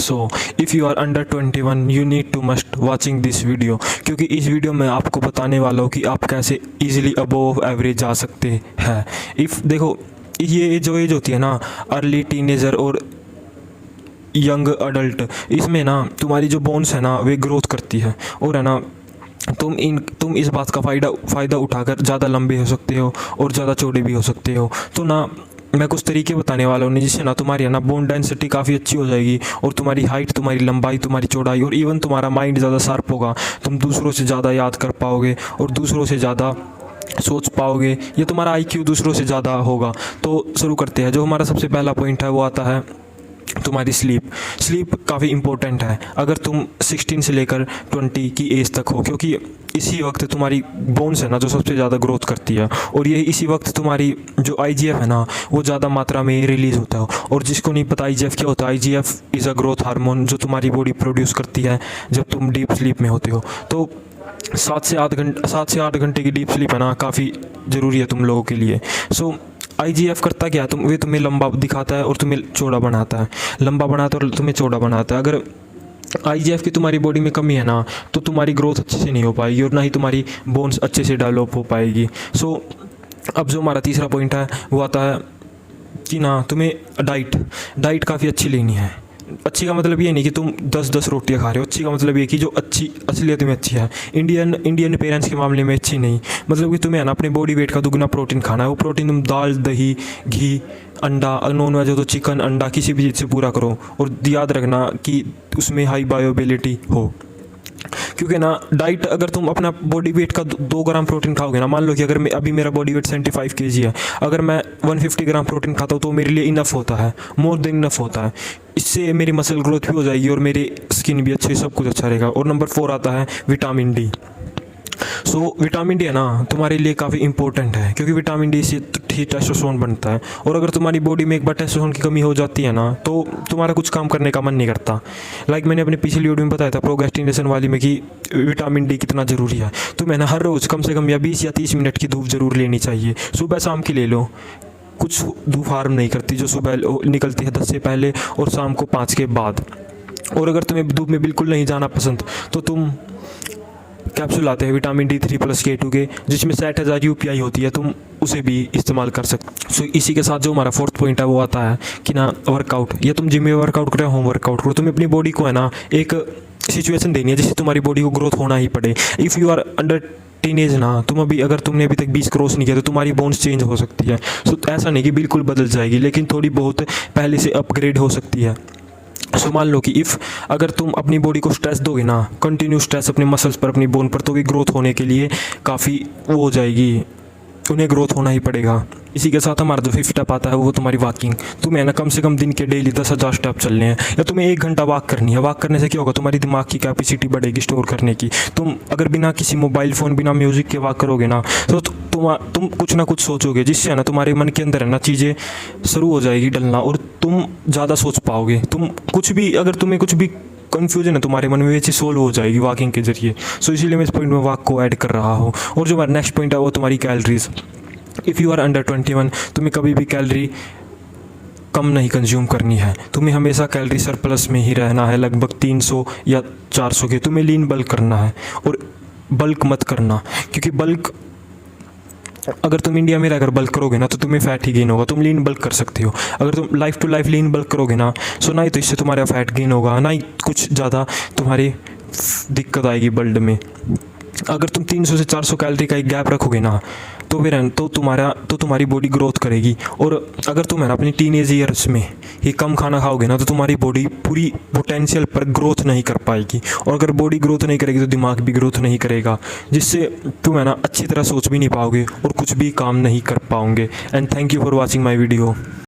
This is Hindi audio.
So if you are under 21 you need to must watching this video, क्योंकि इस वीडियो में आपको बताने वाला हूँ कि आप कैसे इजीली अबोव एवरेज जा सकते हैं। इफ़ देखो, ये जो एज होती है ना, अर्ली टीनेजर और यंग अडल्ट, इसमें ना तुम्हारी जो बोन्स है ना वे ग्रोथ करती है, और है ना तुम इस बात का फ़ायदा उठाकर ज़्यादा लंबे हो सकते हो और ज़्यादा चौड़े भी हो सकते हो। तो ना मैं कुछ तरीके बताने वाला हूँ जिससे ना तुम्हारी है ना बोन डेंसिटी काफ़ी अच्छी हो जाएगी, और तुम्हारी हाइट, तुम्हारी लंबाई, तुम्हारी चौड़ाई, और इवन तुम्हारा माइंड ज़्यादा शार्प होगा। तुम दूसरों से ज़्यादा याद कर पाओगे और दूसरों से ज़्यादा सोच पाओगे, ये तुम्हारा आईक्यू दूसरों से ज़्यादा होगा। तो शुरू करते हैं। जो हमारा सबसे पहला पॉइंट है वो आता है तुम्हारी स्लीप काफ़ी इंपॉर्टेंट है। अगर तुम 16 से लेकर 20 की एज तक हो, क्योंकि इसी वक्त तुम्हारी बोन्स है ना जो सबसे ज़्यादा ग्रोथ करती है, और यही इसी वक्त तुम्हारी जो IGF है ना वो ज़्यादा मात्रा में रिलीज़ होता है। और जिसको नहीं पता IGF क्या होता है, IGF is a growth hormone जो तुम्हारी बॉडी प्रोड्यूस करती है जब तुम डीप स्लीप में होते हो। तो 7 से 8 घंटे की डीप स्लीप है ना काफ़ी ज़रूरी है तुम लोगों के लिए। सो IGF करता क्या, तुम्हें लंबा दिखाता है और तुम्हें चौड़ा बनाता है, लंबा बनाता है और तुम्हें चौड़ा बनाता है। अगर IGF की तुम्हारी बॉडी में कमी है ना तो तुम्हारी ग्रोथ अच्छे से नहीं हो पाएगी और ना ही तुम्हारी बोन्स अच्छे से डेवलप हो पाएगी। सो अब जो हमारा तीसरा पॉइंट है वो आता है कि ना तुम्हें डाइट काफ़ी अच्छी लेनी है। अच्छी का मतलब ये नहीं कि तुम 10-10 रोटियां खा रहे हो, अच्छी का मतलब ये कि जो अच्छी असलियत में अच्छी है। इंडियन पेरेंट्स के मामले में अच्छी नहीं, मतलब कि तुम्हें है ना अपने बॉडी वेट का दुगना प्रोटीन खाना है। वो प्रोटीन तुम दाल, दही, घी, अंडा, नॉन वेज हो तो चिकन, अंडा, किसी भी चीज़ से पूरा करो, और याद रखना कि उसमें हाई बायोअवेलेबिलिटी हो। क्योंकि ना डाइट, अगर तुम अपना बॉडी वेट का 2 ग्राम प्रोटीन खाओगे ना, मान लो कि अगर मैं अभी मेरा बॉडी वेट 75 kg है, अगर मैं 150 ग्राम प्रोटीन खाता हूँ तो मेरे लिए इनफ होता है, मोर देन इनफ होता है। इससे मेरी मसल ग्रोथ भी हो जाएगी और मेरी स्किन भी अच्छी, सब कुछ अच्छा रहेगा। और नंबर 4 आता है vitamin D. So vitamin D है ना तुम्हारे लिए काफ़ी इंपॉर्टेंट है, क्योंकि विटामिन डी से टेस्टोस्टेरोन बनता है, और अगर तुम्हारी बॉडी में एक बार टेस्टोस्टेरोन की कमी हो जाती है ना तो तुम्हारा कुछ काम करने का मन नहीं करता। लाइक मैंने अपनी पिछली वीडियो में बताया था प्रोगेस्टिनेशन वाली में कि विटामिन डी कितना ज़रूरी है। तो मैंने हर रोज़ कम से कम 20 या 30 मिनट की धूप ज़रूर लेनी चाहिए। सुबह शाम की ले लो, कुछ धूप हार्म नहीं करती, जो सुबह निकलती है 10 से पहले और शाम को 5 के बाद। और अगर तुम्हें धूप में बिल्कुल नहीं जाना पसंद तो तुम कैप्सूल आते हैं विटामिन D3 + K2 के, जिसमें 60,000 UPI होती है, तुम उसे भी इस्तेमाल कर सकते। सो इसी के साथ जो हमारा 4th पॉइंट है वो आता है कि ना वर्कआउट, या तुम जिम में वर्कआउट करो, होम वर्कआउट करो, तुम्हें अपनी बॉडी को है ना एक सिचुएशन देनी है जिससे तुम्हारी बॉडी को ग्रोथ होना ही पड़े। If you are under teenage ना, अगर तुमने अभी तक 20 क्रॉस नहीं किया तो तुम्हारी बोन्स चेंज हो सकती है। सो ऐसा नहीं कि बिल्कुल बदल जाएगी, लेकिन थोड़ी बहुत पहले से अपग्रेड हो सकती है। सो मान लो कि अगर तुम अपनी बॉडी को स्ट्रेस दोगे ना, कंटिन्यू स्ट्रेस अपने मसल्स पर, अपनी बोन पर, तो भी ग्रोथ होने के लिए काफ़ी वो हो जाएगी, उन्हें ग्रोथ होना ही पड़ेगा। इसी के साथ हमारा जो 5th स्टेप आता है वो तुम्हारी वॉकिंग। तुम्हें ना कम से कम दिन के डेली 10,000 स्टेप चलने हैं, या तुम्हें 1 घंटा वॉक करनी है। वॉक करने से क्या होगा, तुम्हारी दिमाग की कैपेसिटी बढ़ेगी स्टोर करने की। तुम अगर बिना किसी मोबाइल फ़ोन, बिना म्यूज़िक के वॉक करोगे ना तो तुम कुछ ना कुछ सोचोगे, जिससे है ना तुम्हारे मन के अंदर है ना चीज़ें शुरू हो जाएगी डलना, और तुम ज़्यादा सोच पाओगे। अगर तुम्हें कुछ भी कन्फ्यूजन है तुम्हारे मन में, ये चीज़ सोल्व हो जाएगी वॉकिंग के जरिए। सो इसीलिए मैं इस पॉइंट में वॉक को ऐड कर रहा हूँ। और जो हमारा नेक्स्ट पॉइंट है वो तुम्हारी calories. If you are under 21 तुम्हें कभी भी कैलोरी कम नहीं कंज्यूम करनी है, तुम्हें हमेशा कैलोरी सरप्लस में ही रहना है, लगभग 300 या 400 के। तुम्हें लीन बल्क करना है, और बल्क मत करना, क्योंकि अगर तुम इंडिया में रहकर बल्क करोगे ना तो तुम्हें फैट ही गेन होगा। तुम लीन बल्क कर सकते हो, अगर तुम life to life lean bulk करोगे ना, सो ना ही तो इससे तुम्हारा फैट गेन होगा, ना ही कुछ ज़्यादा तुम्हारी दिक्कत आएगी बल्ड में। अगर तुम 300 से 400 कैलोरी का एक गैप रखोगे ना तो फिर तुम्हारी बॉडी ग्रोथ करेगी। और अगर तुम है ना अपनी टीनेज ईयर्स में ही कम खाना खाओगे ना तो तुम्हारी बॉडी पूरी पोटेंशियल पर ग्रोथ नहीं कर पाएगी, और अगर बॉडी ग्रोथ नहीं करेगी तो दिमाग भी ग्रोथ नहीं करेगा, जिससे तुम है ना अच्छी तरह सोच भी नहीं पाओगे और कुछ भी काम नहीं कर पाओगे। And thank you for watching my video.